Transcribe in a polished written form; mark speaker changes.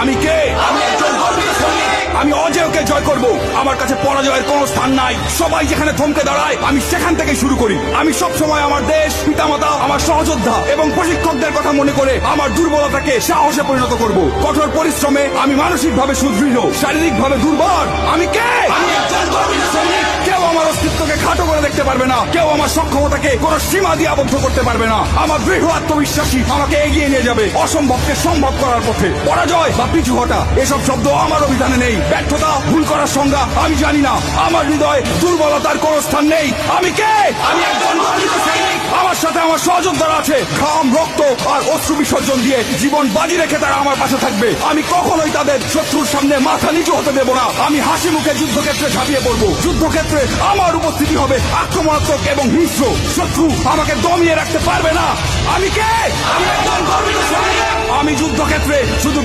Speaker 1: আমি কে? আমি একজন গর্বিত সৈনিক। আমি অজেয়কে জয় করব। আমার কাছে পরাজয়ের কোনো স্থান নাই। সবাই যেখানে থমকে দাঁড়ায় আমি সেখান থেকে শুরু করি। আমি সব সময় আমার দেশ, পিতামাতা, আমার সহযোদ্ধা এবং প্রশিক্ষকদের কথা মনে করে আমার দুর্বলতাকে সাহসে পরিণত করব। কঠোর পরিশ্রমে আমি মানসিকভাবে সুদৃঢ়, শারীরিকভাবে দুর্বল। আমি কে? আমি একজন গর্বিত সৈনিক। কেউ আমার অস্তিত্বকে খাটো করে দেখতে পারবে না। কেউ আমার সক্ষমতাকে কোনো সীমা দিয়ে আবদ্ধ করতে পারবে না। আমার দৃঢ় আত্মবিশ্বাসী আমাকে এগিয়ে নিয়ে যাবে অসম্ভবকে সম্ভব করার পথে। পরাজয় বা পিছু হটা এসব শব্দ আমার অভিধানে নেই। ব্যর্থতা, ভুল করার সংজ্ঞা আমি জানি না। আমার হৃদয়ে দুর্বলতার কোনো স্থান নেই। আমি কে? আমি একজন গর্বিত সৈনিক। আমার সাথে আমার সহযোদ্ধারা আছে। ঘাম, রক্ত আর অশ্রু বিসর্জন দিয়ে জীবন বাজি রেখে তারা আমার পাশে থাকবে। আমি কখনোই তাদের শত্রুর সামনে মাথা নিচু হতে দেব না। আমি হাসি মুখে যুদ্ধক্ষেত্রে ঝাঁপিয়ে পড়বো। যুদ্ধক্ষেত্রে আমার উপস্থিতি হবে আক্রমণাত্মক এবং হিংস্র। শত্রু আমাকে দমিয়ে রাখতে পারবে না। আমি কে? আমি একজন গর্বিত সৈনিক। আমি যুদ্ধক্ষেত্রে শুধু